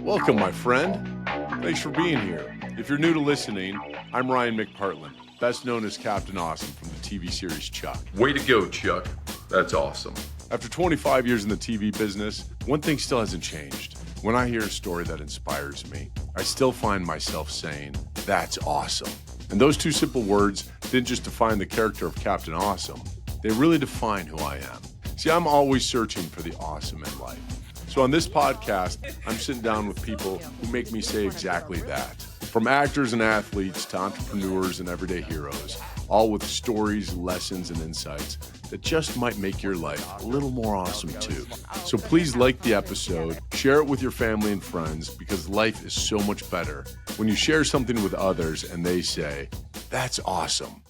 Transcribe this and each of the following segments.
Welcome, my friend. Thanks for being here. If you're new to listening, I'm Ryan McPartland, best known as Captain Awesome from the TV series Chuck. Way to go, Chuck. That's awesome. After 25 years in the TV business, one thing still hasn't changed. When I hear a story that inspires me, I still find myself saying, "That's awesome." And those two simple words didn't just define the character of Captain Awesome, they really define who I am. See, I'm always searching for the awesome in life. So on this podcast, I'm sitting down with people who make me say exactly that. From actors and athletes to entrepreneurs and everyday heroes, all with stories, lessons, and insights that just might make your life a little more awesome too. So please like the episode, share it with your family and friends, because life is so much better when you share something with others and they say, "That's awesome."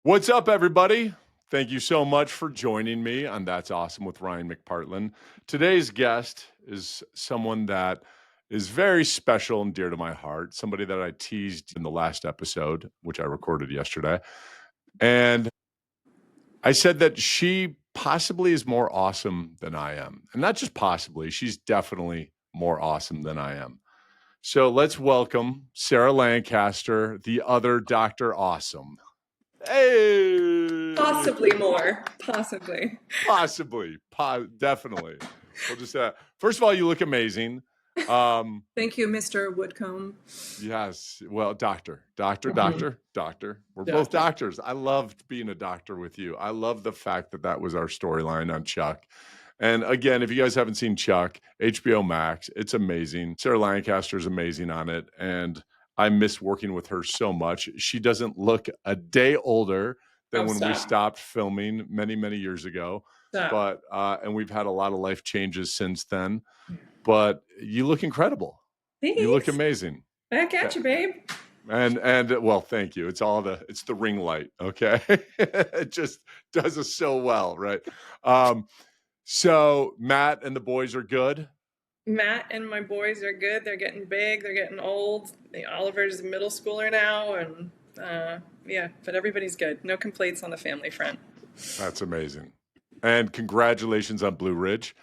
What's up, everybody? Thank you so much for joining me on That's Awesome with Ryan McPartland. Today's guest is someone that is very special and dear to my heart, somebody that I teased in the last episode, which I recorded yesterday. And I said that she possibly is more awesome than I am. And not just possibly, she's definitely more awesome than I am. So let's welcome Sarah Lancaster, the other Dr. Awesome. Hey! Possibly more. Possibly. Definitely. We'll just first of all, you look amazing. Thank you, Mr. Woodcomb. Yes. Well, doctor. We're both doctors. I loved being a doctor with you. I love the fact that that was our storyline on Chuck. And again, if you guys haven't seen Chuck, HBO Max, it's amazing. Sarah Lancaster is amazing on it. And I miss working with her so much. She doesn't look a day older than when we stopped filming many, many years ago. But and we've had a lot of life changes since then. But you look incredible. Thanks. You look amazing. Back at you, babe. And well, thank you. It's the ring light, okay? It just does us so well, right? So Matt and the boys are good. Matt and my boys are good. They're getting big. They're getting old. Oliver's a middle schooler now, and yeah, but everybody's good. No complaints on the family front. That's amazing. And congratulations on Blue Ridge.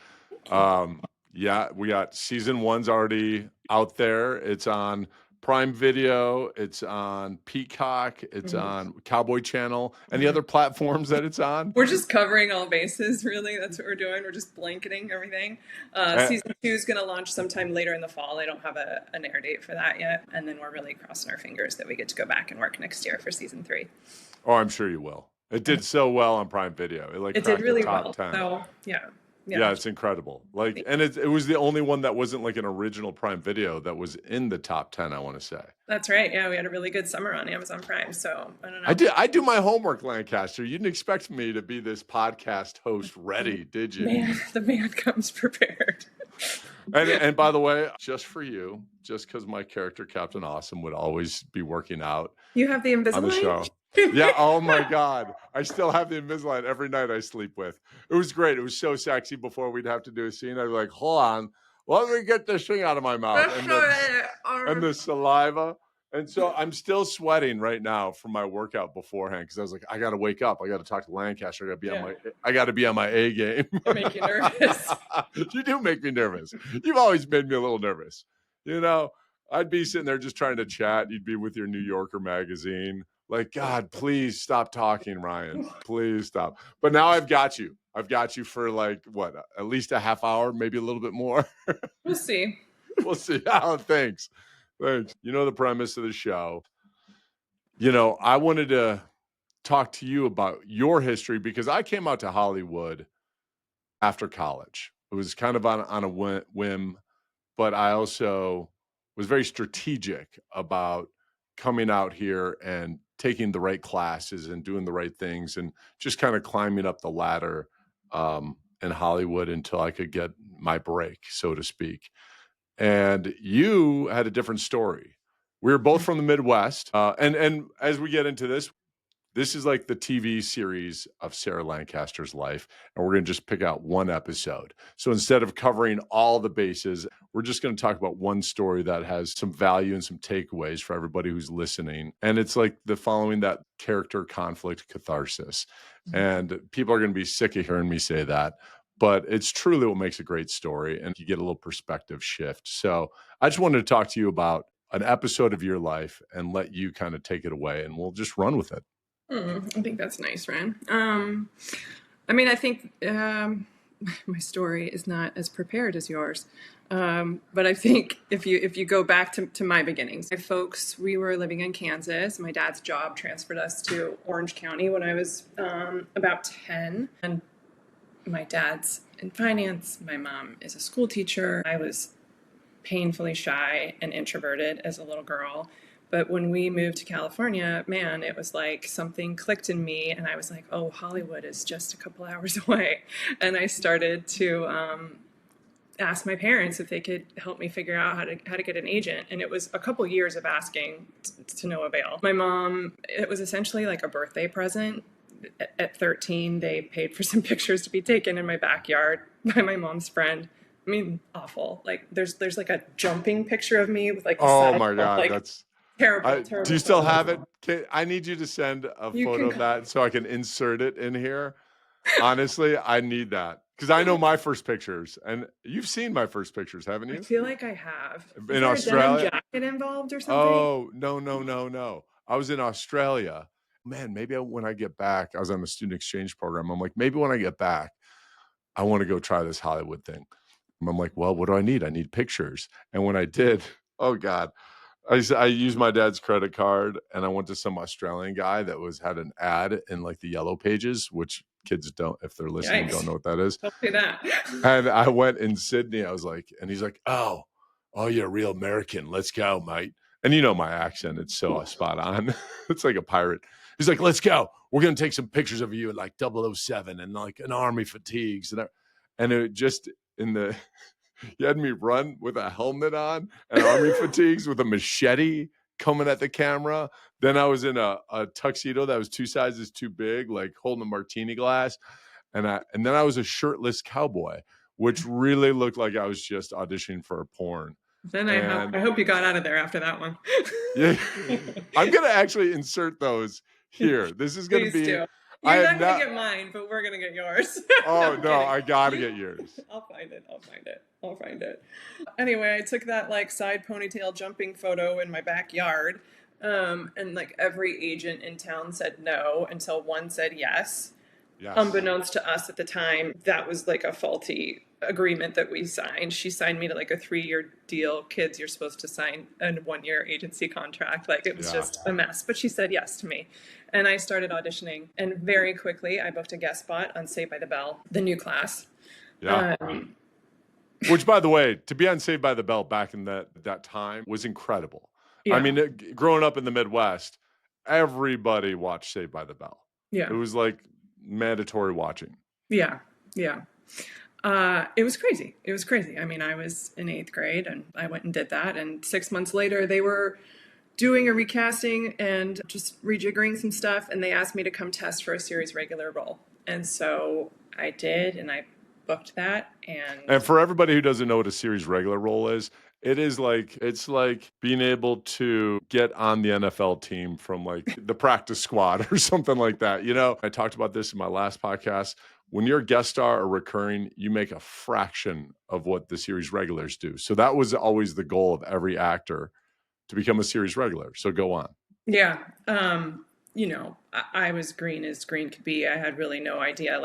Yeah, we got season 1's already out there. It's on Prime Video. It's on Peacock. It's on Cowboy Channel. Any other platforms that it's on? We're just covering all bases, really. That's what we're doing. We're just blanketing everything. Season 2 is going to launch sometime later in the fall. I don't have an air date for that yet. And then we're really crossing our fingers that we get to go back and work next year for season 3. Oh, I'm sure you will. It did so well on Prime Video. It did really well. 10. So, yeah. Yeah, it's incredible. And it was the only one that wasn't like an original Prime Video that was in the top 10, I want to say. That's right. Yeah, we had a really good summer on Amazon Prime. So I don't know. I do my homework, Lancaster. You didn't expect me to be this podcast host ready, did you? Man, the man comes prepared. And by the way, just for you, just because my character Captain Awesome would always be working out. You have the Invisalign? On the show. Yeah, oh my God. I still have the Invisalign every night I sleep with. It was great. It was so sexy before we'd have to do a scene. I'd be like, hold on, let me get this thing out of my mouth. And the saliva. And so I'm still sweating right now from my workout beforehand because I was like, I got to wake up. I got to talk to Lancaster. I got to be on my A game. You make you nervous. You do make me nervous. You've always made me a little nervous. You know, I'd be sitting there just trying to chat. You'd be with your New Yorker magazine. Like, God, please stop talking, Ryan. Please stop. But now I've got you. I've got you for like, what, at least a half hour, maybe a little bit more. We'll see. We'll see. Oh, thanks. You know the premise of the show. You know, I wanted to talk to you about your history because I came out to Hollywood after college. It was kind of on a whim, but I also was very strategic about coming out here and taking the right classes and doing the right things and just kind of climbing up the ladder in Hollywood until I could get my break, so to speak. And you had a different story. We were both from the Midwest. And as we get into this is like the TV series of Sarah Lancaster's life. And we're going to just pick out one episode. So instead of covering all the bases, we're just going to talk about one story that has some value and some takeaways for everybody who's listening. And it's like following that character conflict catharsis. And people are going to be sick of hearing me say that. but it's truly what makes a great story, and you get a little perspective shift. So I just wanted to talk to you about an episode of your life and let you kind of take it away, and we'll just run with it. I think that's nice, Ryan. I think my story is not as prepared as yours. But I think if you go back to my beginnings, my folks, we were living in Kansas. My dad's job transferred us to Orange County when I was about 10. And my dad's in finance. My mom is a school teacher. I was painfully shy and introverted as a little girl. But when we moved to California, man, it was like something clicked in me, and I was like, oh, Hollywood is just a couple hours away. And I started to ask my parents if they could help me figure out how to get an agent. And it was a couple years of asking to no avail. My mom, it was essentially like a birthday present. At 13, they paid for some pictures to be taken in my backyard by my mom's friend. I mean, awful. Like there's like a jumping picture of me with like the Oh my God, like, that's terrible. do you still have it? I need you to send a You photo can of that so I can insert it in here. Honestly, I need that because I know my first pictures, and you've seen my first pictures, haven't I you? feel like I have. Is In there Australia? a denim jacket involved or something? Oh, no. I was in Australia. Man, maybe when I get back, I was on the student exchange program. I'm like, maybe when I get back, I want to go try this Hollywood thing. And I'm like, well, what do I need? I need pictures. And when I did, oh God, I used my dad's credit card, and I went to some Australian guy that had an ad in like the yellow pages, which kids don't, if they're listening, Yikes. don't know what that is. Don't do that. And I went in Sydney. I was like, and he's like, oh, you're a real American. Let's go, mate. And you know my accent. It's so spot on. It's like a pirate. He's like, let's go. We're going to take some pictures of you in like 007 and like an army fatigues. And it just he had me run with a helmet on and army fatigues with a machete coming at the camera. Then I was in a tuxedo that was 2 sizes too big, like holding a martini glass. And then I was a shirtless cowboy, which really looked like I was just auditioning for a porn. Then I hope you got out of there after that one. Yeah, I'm gonna actually insert those here. This is gonna be. Do. You're not gonna get mine, but we're gonna get yours. Oh no, I gotta get yours. I'll find it. Anyway, I took that like side ponytail jumping photo in my backyard, and like every agent in town said no until one said yes. Yes. Unbeknownst to us at the time, that was like a faulty agreement that we signed. She signed me to like a 3-year deal. Kids, you're supposed to sign a 1-year agency contract. Like it was just a mess. But she said yes to me. And I started auditioning. And very quickly, I booked a guest spot on Saved by the Bell, the new class. Yeah. Which, by the way, to be on Saved by the Bell back in that time was incredible. Yeah. I mean, growing up in the Midwest, everybody watched Saved by the Bell. Yeah. It was like mandatory watching. Yeah. It was crazy. I mean, I was in 8th grade and I went and did that. And 6 months later, they were doing a recasting and just rejiggering some stuff. And they asked me to come test for a series regular role. And so I did, and I booked that. And for everybody who doesn't know what a series regular role is, it's like being able to get on the NFL team from like the practice squad or something like that. You know, I talked about this in my last podcast. When you're a guest star or recurring, you make a fraction of what the series regulars do. So that was always the goal of every actor, to become a series regular. So go on. Yeah. You know, I was green as green could be. I had really no idea.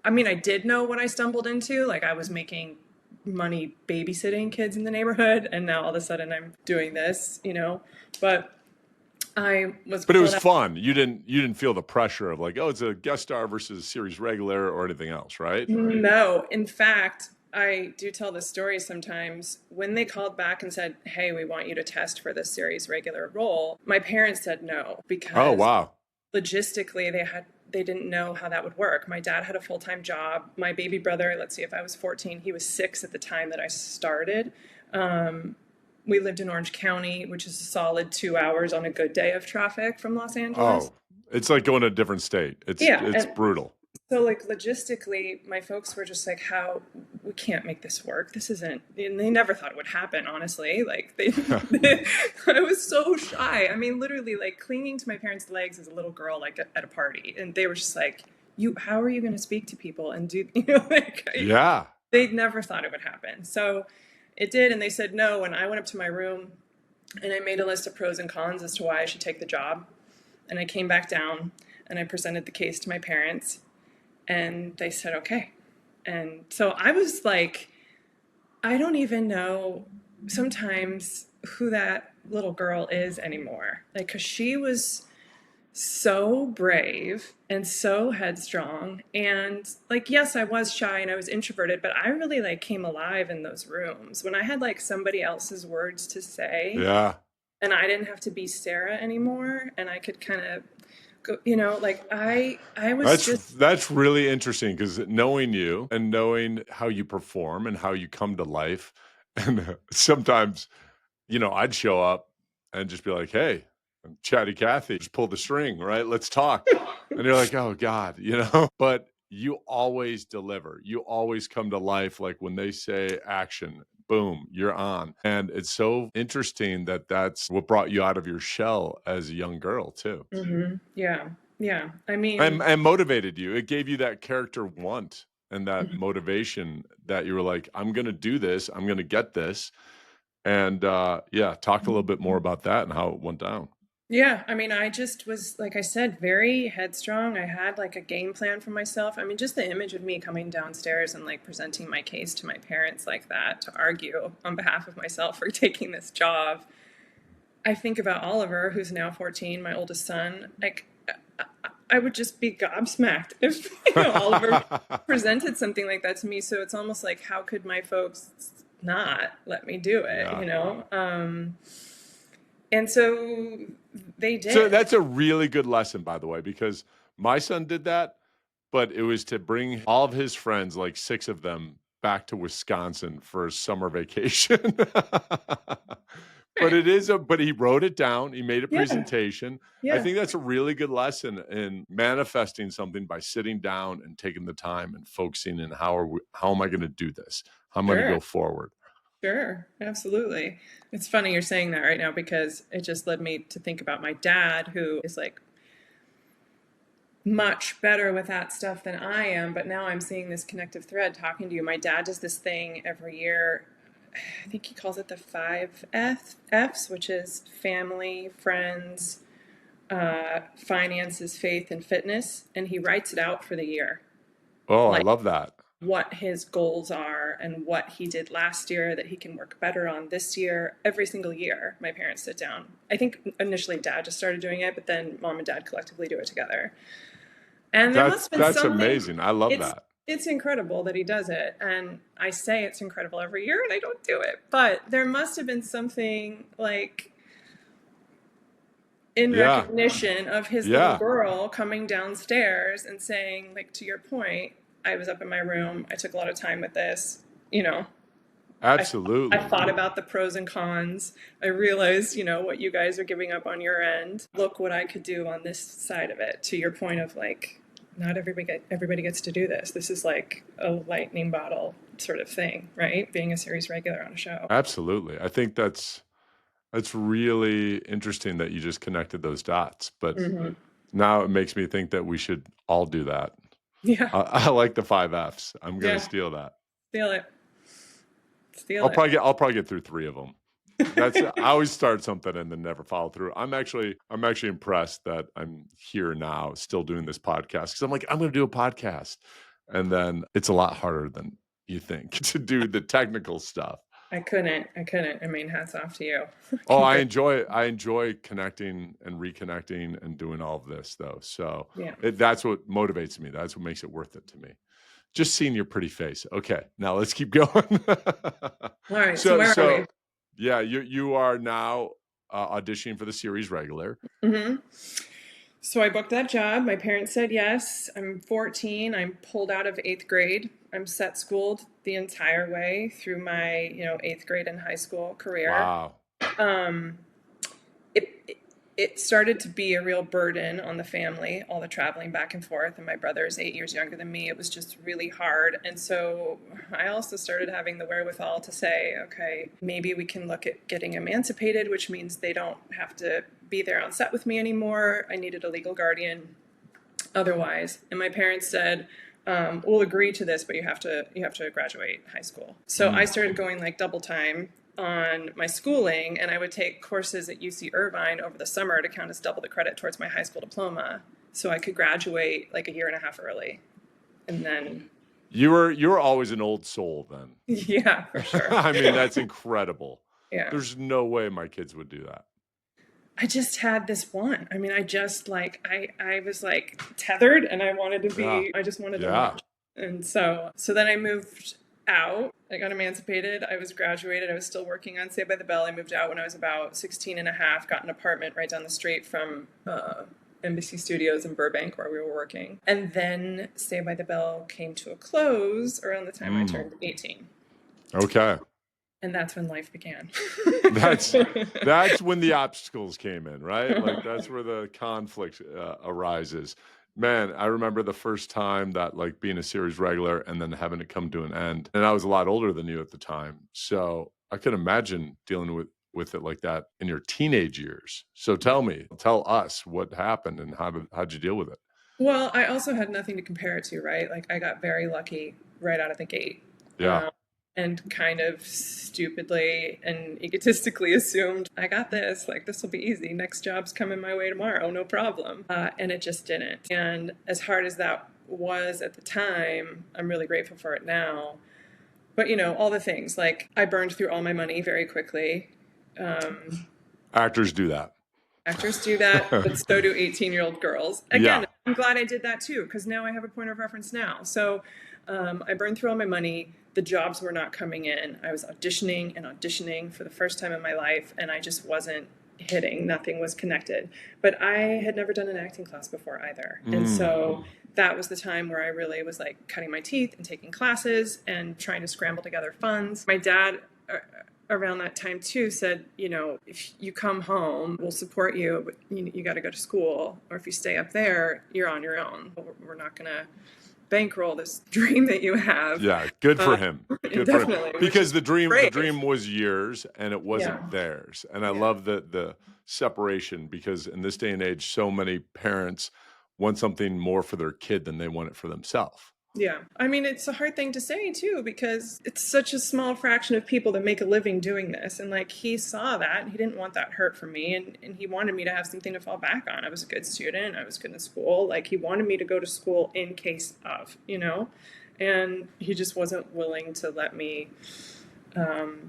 I did know what I stumbled into. Like I was making money babysitting kids in the neighborhood, and now all of a sudden I'm doing this, you know. But it was fun. You didn't feel the pressure of like, oh, it's a guest star versus series regular or anything else, right? No. In fact, I do tell this story sometimes. When they called back and said, hey, we want you to test for this series regular role, my parents said no, because logistically they didn't know how that would work. My dad had a full-time job. My baby brother, let's see, if I was 14, he was 6 at the time that I started. We lived in Orange County, which is a solid 2 hours on a good day of traffic from Los Angeles. Oh, it's like going to a different state. It's brutal. So like logistically, my folks were just like, we can't make this work. This isn't, and they never thought it would happen, honestly. Like I was so shy. I mean, literally like clinging to my parents' legs as a little girl, like at a party. And they were just like, how are you going to speak to people and do, you know, like, Yeah. they never thought it would happen. So it did. And they said no. And I went up to my room and I made a list of pros and cons as to why I should take the job. And I came back down and I presented the case to my parents and they said, okay. And so I was like, I don't even know sometimes who that little girl is anymore. Like, cause she was so brave and so headstrong. And like, yes, I was shy and I was introverted, but I really like came alive in those rooms when I had like somebody else's words to say. Yeah. And I didn't have to be Sarah anymore. And I could kind of go, you know, like I was just. That's really interesting because knowing you and knowing how you perform and how you come to life, and sometimes, you know, I'd show up and just be like, "Hey, I'm Chatty Cathy, just pull the string, right? Let's talk." And you're like, "Oh God," you know. But you always deliver. You always come to life. Like when they say action, boom, you're on. And it's so interesting that that's what brought you out of your shell as a young girl too. Mm-hmm. Yeah. Yeah. I mean, And motivated you. It gave you that character want and that mhm. motivation that you were like, I'm going to do this. I'm going to get this. And yeah, talk a little bit more about that and how it went down. Yeah, I mean, I just was, like I said, very headstrong. I had like a game plan for myself. I mean, just the image of me coming downstairs and like presenting my case to my parents like that to argue on behalf of myself for taking this job. I think about Oliver, who's now 14, my oldest son. Like, I would just be gobsmacked if, Oliver presented something like that to me. So it's almost like, how could my folks not let me do it, Yeah. And so they did. So that's a really good lesson, by the way, because my son did that, but it was to bring all of his friends, like 6 of them, back to Wisconsin for a summer vacation. Right. But he wrote it down. He made a Yeah. presentation. I Yeah. think that's a really good lesson in manifesting something by sitting down and taking the time and focusing in how am I going to do this? How am I going to Sure. go forward? Sure. Absolutely. It's funny you're saying that right now because it just led me to think about my dad, who is like much better with that stuff than I am. But now I'm seeing this connective thread talking to you. My dad does this thing every year. I think he calls it the 5Fs, which is family, friends, finances, faith, and fitness. And he writes it out for the year, Oh, I like love that. what his goals are and what he did last year that he can work better on this year. Every single year, my parents sit down. I think initially dad just started doing it, but then mom and dad collectively do it together. And there must have been That's something. amazing. I love It's that. it's incredible that he does it, and I say it's incredible every year, and I don't do it. But there must have been something like in Yeah. recognition of his little Yeah. girl coming downstairs and saying, like, to your point, I was up in my room. I took a lot of time with this. You know, I Absolutely. thought about the pros and cons. I realized, what you guys are giving up on your end. Look what I could do on this side of it. To your point of like, not everybody gets to do this. This is like a lightning bottle sort of thing, right? Being a series regular on a show. Absolutely. I think that's really interesting that you just connected those dots. But Mm-hmm. now it makes me think that we should all do that. Yeah, I like the 5 Fs. I'm gonna yeah. steal that. Steal it. Steal it. I'll probably get through 3 of them. I always start something and then never follow through. I'm actually impressed that I'm here now, still doing this podcast because I'm like, I'm going to do a podcast, and then it's a lot harder than you think to do the technical stuff. I couldn't. I mean, hats off to you. Oh, I enjoy connecting and reconnecting and doing all of this though. So Yeah. that's what motivates me. That's what makes it worth it to me. Just seeing your pretty face. Okay, now let's keep going. All right. So where are we? Yeah, you are now auditioning for the series regular. Mm-hmm. So I booked that job. My parents said yes. I'm 14. I'm pulled out of 8th grade. I'm set schooled the entire way through my, 8th grade and high school career. Wow. It started to be a real burden on the family, all the traveling back and forth. And my brother is 8 years younger than me. It was just really hard. And so I also started having the wherewithal to say, okay, maybe we can look at getting emancipated, which means they don't have to be there on set with me anymore. I needed a legal guardian. otherwise. And my parents said, we'll agree to this, but you have to graduate high school. So I started going like double time on my schooling, and I would take courses at UC Irvine over the summer to count as double the credit towards my high school diploma, so I could graduate like a year and a half early. And then you were always an old soul then. Yeah, for sure. I mean, that's incredible. Yeah. There's no way my kids would do that. I just had this one. I mean, I just like, I was like tethered, and I wanted to be, I just wanted to watch. And so then I moved out. I got emancipated. I was graduated. I was still working on Saved by the Bell. I moved out when I was about 16 and a half, got an apartment right down the street from Embassy Studios in Burbank, where we were working. And then Saved by the Bell came to a close around the time I turned 18. Okay. And that's when life began. That's when the obstacles came in, right? Like that's where the conflict arises. Man, I remember the first time that like being a series regular and then having it come to an end. And I was a lot older than you at the time. So I could imagine dealing with it like that in your teenage years. So tell us what happened and how'd you deal with it? Well, I also had nothing to compare it to, right? Like I got very lucky right out of the gate. Yeah. And kind of stupidly and egotistically assumed, I got this, like this will be easy. Next job's coming my way tomorrow, no problem. And it just didn't. And as hard as that was at the time, I'm really grateful for it now. But, you know, all the things, like I burned through all my money very quickly. Actors do that. Actors do that, but so do 18-year-old girls. Again, I'm glad I did that too, because now I have a point of reference now. So I burned through all my money. The jobs were not coming in. I was auditioning for the first time in my life, and I just wasn't hitting. Nothing was connected. But I had never done an acting class before either. And so that was the time where I really was like cutting my teeth and taking classes and trying to scramble together funds. My dad, around that time too, said, you know, if you come home, we'll support you, but you got to go to school. Or if you stay up there, you're on your own. We're not going to bankroll this dream that you have. Yeah, good for him. Good definitely, for him. Because the dream was yours and it wasn't theirs. And I love the separation, because in this day and age, so many parents want something more for their kid than they want it for themselves. Yeah. I mean, it's a hard thing to say too, because it's such a small fraction of people that make a living doing this. And like, he saw that and he didn't want that hurt for me. And he wanted me to have something to fall back on. I was a good student. I was good in school. Like, he wanted me to go to school in case of, you know, and he just wasn't willing to let me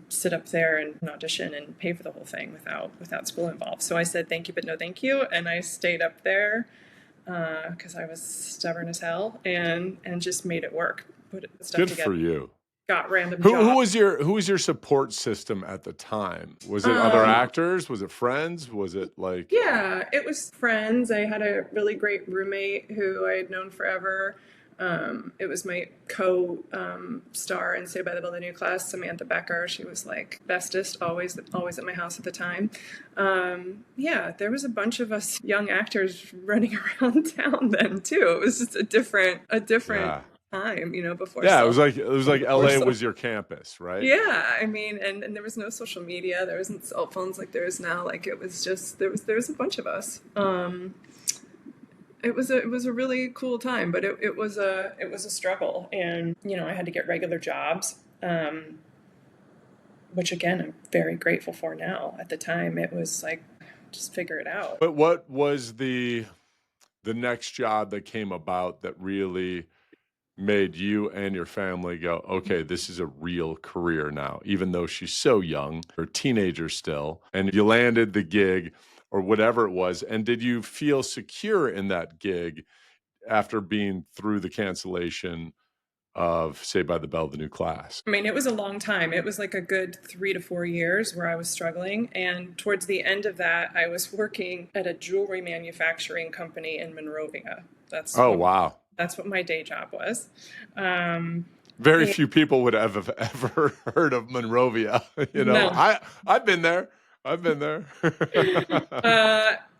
sit up there and audition and pay for the whole thing without school involved. So I said, thank you, but no thank you. And I stayed up there because I was stubborn as hell, and just made it work. Put stuff Good together. for you. Got random jobs. Who was your support system at the time? Was it other actors? Was it friends? Was it like? Yeah, it was friends. I had a really great roommate who I had known forever. It was my co-star in Saved by the Bell, the new class, Samantha Becker. She was like bestest, always at my house at the time. Yeah, there was a bunch of us young actors running around town then too. It was just a different time, you know, before. Yeah, it was like LA was your campus, right? Yeah, I mean, and there was no social media. There wasn't cell phones like there is now. Like, it was just there was a bunch of us. It was a really cool time, but it was a struggle, and you know, I had to get regular jobs, which again I'm very grateful for now. At the time, it was like, just figure it out. But what was the next job that came about that really made you and your family go, okay, this is a real career now, even though she's so young, or a teenager still, and you landed the gig or whatever it was? And did you feel secure in that gig after being through the cancellation of Saved by the Bell, the new class? I mean, it was a long time. It was like a good 3 to 4 years where I was struggling. And towards the end of that, I was working at a jewelry manufacturing company in Monrovia. Wow. That's what my day job was. Very few people would have ever heard of Monrovia. You know, no. I've been there.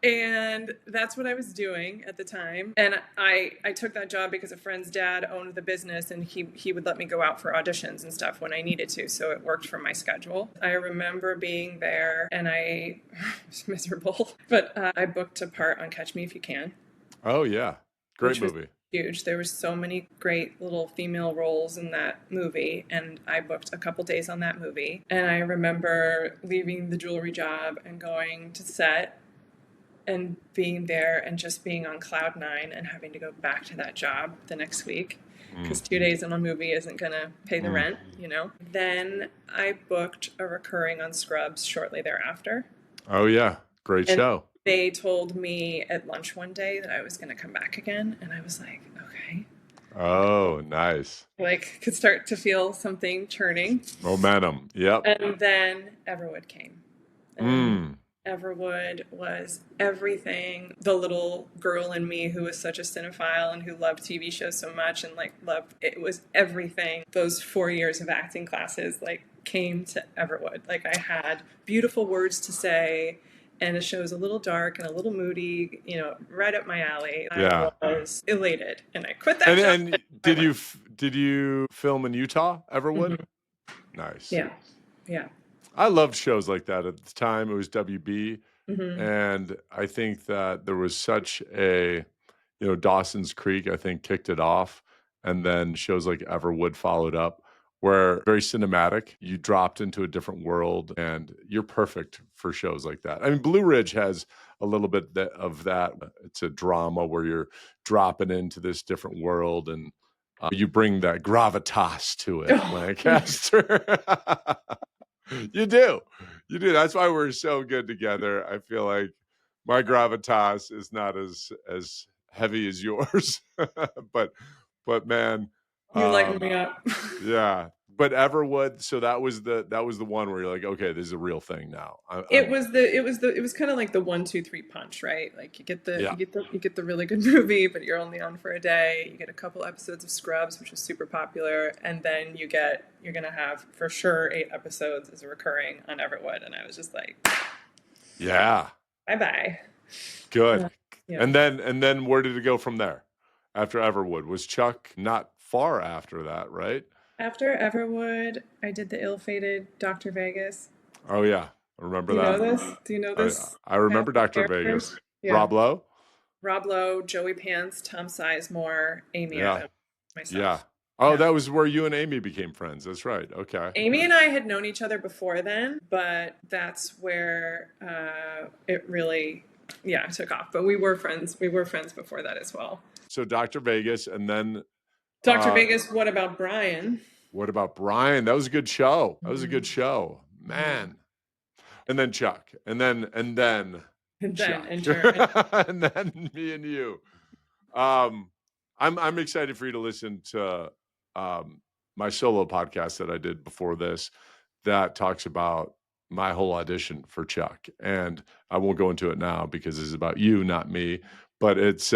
And that's what I was doing at the time. And I took that job because a friend's dad owned the business, and he would let me go out for auditions and stuff when I needed to. So it worked for my schedule. I remember being there, and I was miserable, but I booked a part on Catch Me If You Can. Oh, yeah. Great which was movie. huge. There were so many great little female roles in that movie, and I booked a couple days on that movie. And I remember leaving the jewelry job and going to set and being there and just being on cloud nine and having to go back to that job the next week because 2 days in a movie isn't going to pay the rent, you know. Then I booked a recurring on Scrubs shortly thereafter. Oh yeah, great And show. they told me at lunch one day that I was going to come back again, and I was like, okay. Oh, nice. Like, could start to feel something churning. Momentum. Yep. And then Everwood came. And Everwood was everything. The little girl in me who was such a cinephile and who loved TV shows so much and like loved it was everything. Those 4 years of acting classes like came to Everwood. Like I had beautiful words to say, and the show was a little dark and a little moody, you know, right up my alley. Yeah. I was elated, and I quit that job. And did you film in Utah, Everwood? Nice. Yeah, yeah. I loved shows like that at the time. It was WB, and I think that there was such a, you know, Dawson's Creek, I think, kicked it off, and then shows like Everwood followed up, where very cinematic. You dropped into a different world, and you're perfect for shows like that. I mean, Blue Ridge has a little bit of that. It's a drama where you're dropping into this different world, and you bring that gravitas to it, Lancaster. You do. That's why we're so good together. I feel like my gravitas is not as heavy as yours, but man, You lighten me up. yeah. But Everwood, so that was the one where you're like, okay, this is a real thing now. It was kind of like the 1, 2, 3 punch, right? Like you get Yeah. the really good movie, but you're only on for a day. You get a couple episodes of Scrubs, which is super popular, and then you're gonna have for sure 8 episodes as a recurring on Everwood, and I was just like, yeah, bye bye. good. Yeah. And then where did it go from there? After Everwood, was Chuck not far after that, right? After Everwood, I did the ill-fated Dr. Vegas. Oh yeah, I remember that. Do you know this? I remember Dr. Vegas. Yeah. Rob Lowe? Rob Lowe, Joey Pants, Tom Sizemore, Amy Yeah. Adams, myself. Yeah. Oh, that was where you and Amy became friends. That's right. Okay. Amy and I had known each other before then, but that's where it really, took off. But we were friends. We were friends before that as well. So Dr. Vegas, and then Dr. Vegas. What about Brian? What about Brian? That was a good show. That was a good show, man. And then Chuck, and then Chuck. And then me and you. I'm excited for you to listen to my solo podcast that I did before this that talks about my whole audition for Chuck. And I won't go into it now because this is about you, not me. But it's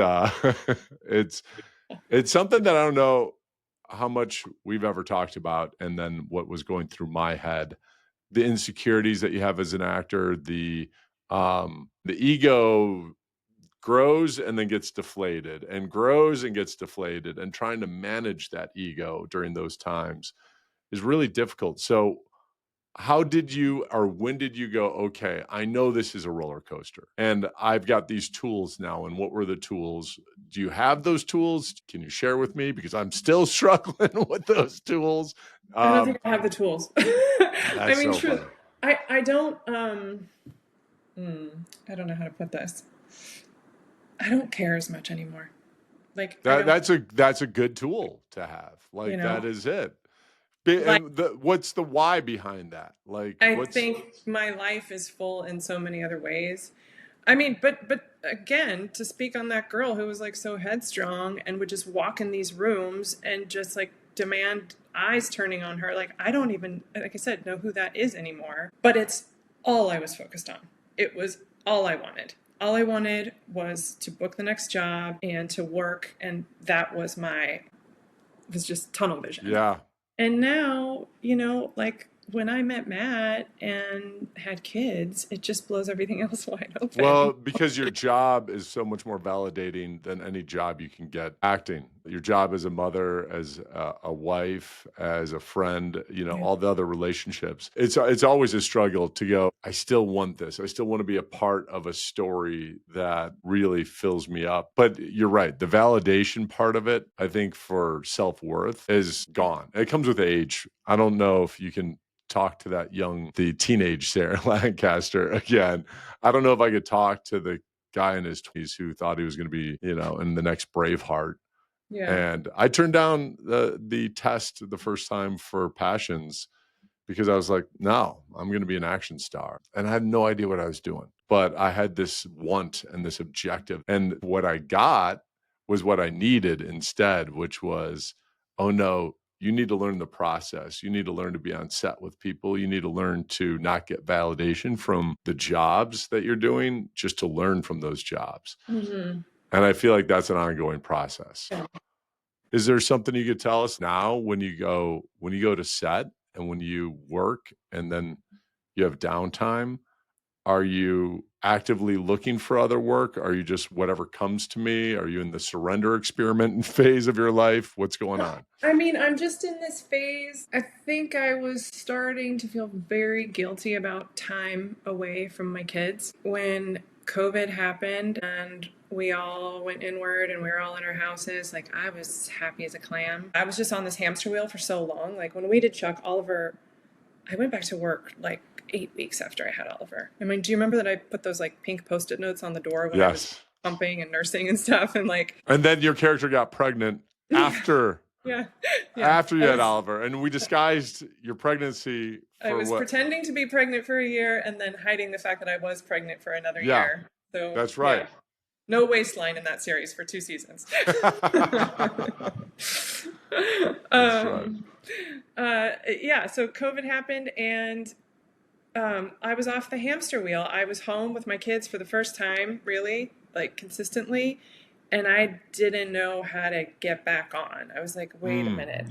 it's something that I don't know how much we've ever talked about, and then what was going through my head, the insecurities that you have as an actor, the ego grows and then gets deflated and grows and gets deflated, and trying to manage that ego during those times is really difficult. So how did you, or when did you go, okay, I know this is a roller coaster and I've got these tools now? And what were the tools? Do you have those tools? Can you share with me? Because I'm still struggling with those tools. I don't think I have the tools. I mean, true. I don't, I don't know how to put this. I don't care as much anymore. Like that's a good tool to have. Like, you know, that is it. What's the why behind that? Like, I think my life is full in so many other ways. I mean, but again, to speak on that girl who was like so headstrong and would just walk in these rooms and just like demand eyes turning on her. Like, I don't even, like I said, know who that is anymore. But it's all I was focused on. It was all I wanted. All I wanted was to book the next job and to work. And that was just tunnel vision. Yeah. And now, you know, like when I met Matt and had kids, it just blows everything else wide open. Well, because your job is so much more validating than any job you can get acting. your job as a mother, as a wife, as a friend, all the other relationships. It's always a struggle to go, I still want this. I still want to be a part of a story that really fills me up. But you're right. The validation part of it, I think for self-worth is gone. It comes with age. I don't know if you can talk to the teenage Sarah Lancaster again. I don't know if I could talk to the guy in his 20s who thought he was going to be, in the next Braveheart. Yeah. And I turned down the test the first time for Passions because I was like, no, I'm going to be an action star. And I had no idea what I was doing. But I had this want and this objective. And what I got was what I needed instead, which was, oh no, you need to learn the process. You need to learn to be on set with people. You need to learn to not get validation from the jobs that you're doing, just to learn from those jobs. Mm-hmm. And I feel like that's an ongoing process. Yeah. Is there something you could tell us now when you go to set and when you work and then you have downtime? Are you actively looking for other work? Are you just whatever comes to me? Are you in the surrender experiment phase of your life? What's going on? I mean, I'm just in this phase. I think I was starting to feel very guilty about time away from my kids when COVID happened and we all went inward and we were all in our houses. Like, I was happy as a clam. I was just on this hamster wheel for so long. Like, when we did Chuck, Oliver, I went back to work like 8 weeks after I had Oliver. I mean, do you remember that I put those like pink Post-it notes on the door when I was pumping and nursing and stuff? And then your character got pregnant after after you had Oliver, and we disguised your pregnancy for I was pretending to be pregnant for a year and then hiding the fact that I was pregnant for another year. So that's right. Yeah. No waistline in that series for 2 seasons. So COVID happened and I was off the hamster wheel. I was home with my kids for the first time, really, like consistently. And I didn't know how to get back on. I was like, wait a minute.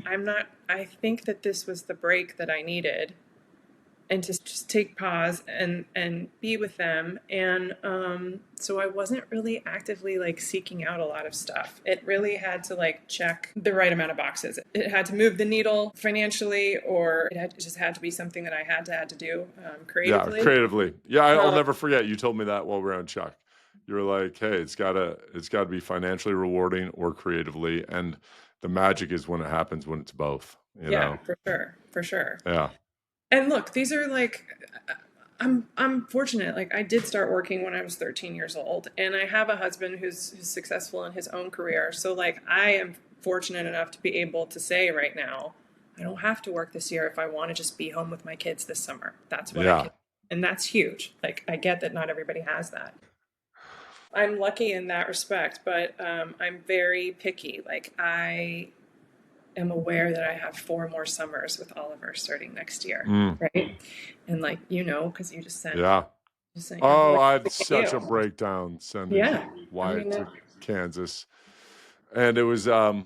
I think that this was the break that I needed. And to just take pause and be with them. And so I wasn't really actively like seeking out a lot of stuff. It really had to like check the right amount of boxes. It had to move the needle financially, or it just had to be something that I had to do creatively. Yeah, creatively. Yeah, I'll never forget. You told me that while we were on Chuck. You were like, hey, it's gotta be financially rewarding or creatively. And the magic is when it happens, when it's both. You know? For sure. Yeah. And look, these are like, I'm fortunate. Like, I did start working when I was 13 years old, and I have a husband who's successful in his own career. So like, I am fortunate enough to be able to say right now, I don't have to work this year if I want to just be home with my kids this summer. That's what I can. And that's huge. Like, I get that not everybody has that. I'm lucky in that respect, but I'm very picky. Like, I am aware that I have 4 more summers with Oliver starting next year, right? And like, because you just sent. Yeah. I had such a breakdown sending Wyatt to Kansas. And it was, I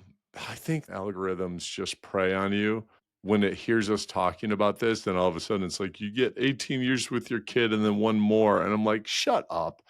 think algorithms just prey on you. When it hears us talking about this, then all of a sudden it's like, you get 18 years with your kid and then 1 more. And I'm like, shut up.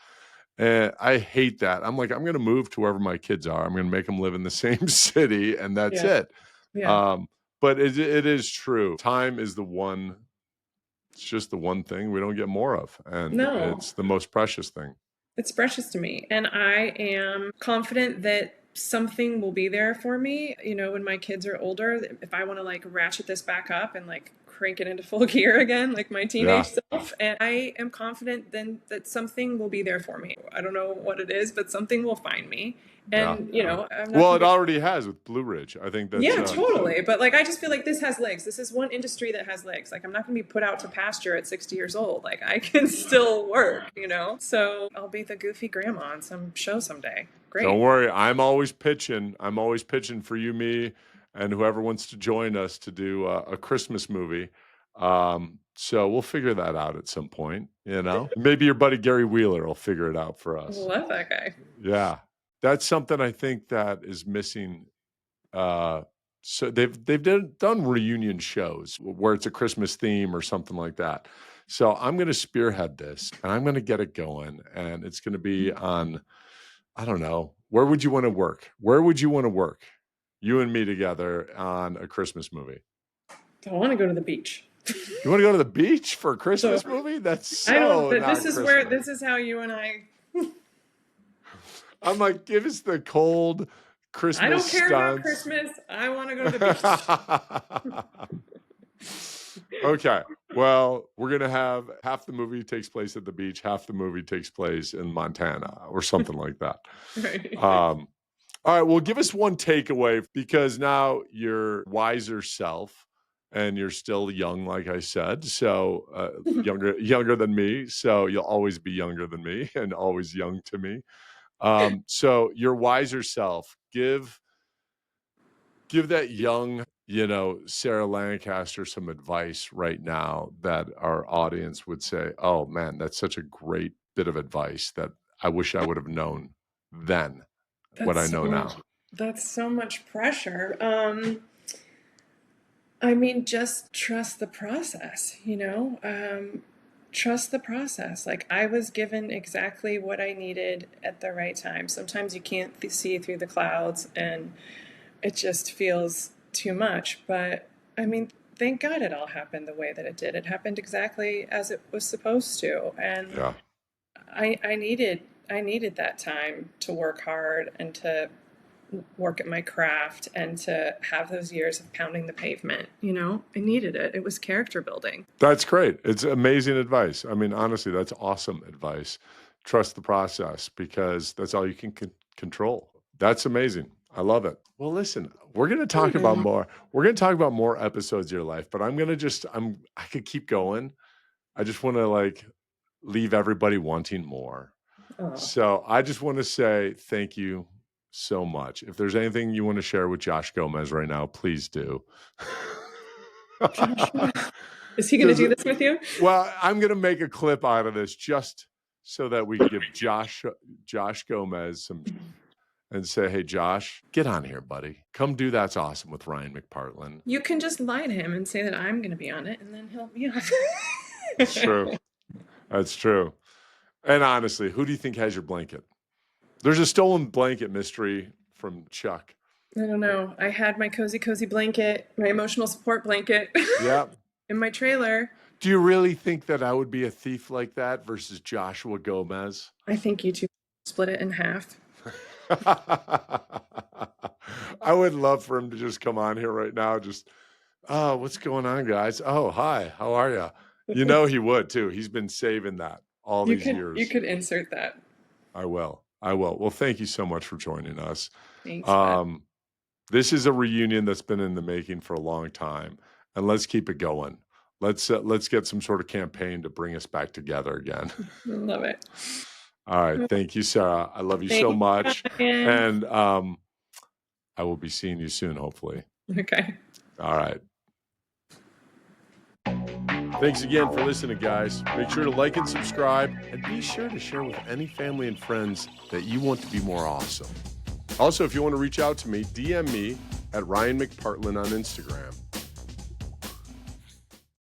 And I hate that. I'm like, I'm going to move to wherever my kids are. I'm going to make them live in the same city, and that's it. Yeah. But it is true. Time is it's just the one thing we don't get more of. And it's the most precious thing. It's precious to me. And I am confident that something will be there for me, when my kids are older, if I want to like ratchet this back up and like crank it into full gear again, like my teenage self. And I am confident then that something will be there for me. I don't know what it is, but something will find me. And, it already has with Blue Ridge. I think that's... totally. But like, I just feel like this has legs. This is one industry that has legs. Like, I'm not going to be put out to pasture at 60 years old. Like, I can still work, So I'll be the goofy grandma on some show someday. Great. Don't worry. I'm always pitching for you, me, and whoever wants to join us to do a Christmas movie. So we'll figure that out at some point, Maybe your buddy Gary Wheeler will figure it out for us. I love that guy. Yeah. That's something I think that is missing. So they've done reunion shows where it's a Christmas theme or something like that. So I'm going to spearhead this, and I'm going to get it going, and it's going to be on, I don't know, where would you want to work? Where would you want to work? you and me together on a Christmas movie? I want to go to the beach. You want to go to the beach for a Christmas So, movie? That's I don't. so not This is Christmas. this is how you and I. I'm like, give us the cold Christmas I don't care about stunts. Christmas. I want to go to the beach. Okay. Well, we're going to have half the movie takes place at the beach, half the movie takes place in Montana or something like that. Right. All right. Well, give us one takeaway, because now you're wiser self and you're still young, like I said. So younger than me. So you'll always be younger than me and always young to me. So your wiser self, give that young, Sarah Lancaster some advice right now that our audience would say, oh man, that's such a great bit of advice that I wish I would have known then what I know now. That's so much pressure. I mean, just trust the process, trust the process. Like, I was given exactly what I needed at the right time. Sometimes you can't see through the clouds and it just feels too much. But I mean, thank God it all happened the way that it did. It happened exactly as it was supposed to. And Yeah. I needed that time to work hard and to work at my craft and to have those years of pounding the pavement. I needed it. It was character building. That's great. It's amazing advice. I mean, honestly, that's awesome advice. Trust the process, because that's all you can control. That's amazing. I love it. Well, listen, we're going to talk about more. We're going to talk about more episodes of your life, but I could keep going. I just want to leave everybody wanting more. Oh. So I just want to say thank you so much. If there's anything you want to share with Josh Gomez right now, please do. Is he going to do this with you? Well, I'm going to make a clip out of this just so that we can give Josh Gomez some and say, hey, Josh, get on here, buddy. Come do That's Awesome with Ryan McPartlin. You can just lie to him and say that I'm going to be on it, and then he'll be on. That's true. That's true. And honestly, who do you think has your blanket? There's a stolen blanket mystery from Chuck. I don't know. I had my cozy blanket, my emotional support blanket. Yeah. In my trailer. Do you really think that I would be a thief like that versus Joshua Gomez? I think you two split it in half. I would love for him to just come on here right now. Just, oh, what's going on, guys? Oh, hi. How are you? He would too. He's been saving that all these years. You could insert that. I will. Well, thank you so much for joining us. Thanks. This is a reunion that's been in the making for a long time, and let's keep it going. Let's get some sort of campaign to bring us back together again. Love it. All right. Thank you, Sarah. I love you so much. And I will be seeing you soon, hopefully. Okay. All right. Thanks again for listening, guys. Make sure to like and subscribe, and be sure to share with any family and friends that you want to be more awesome. Also, if you want to reach out to me, DM me at Ryan McPartlin on Instagram.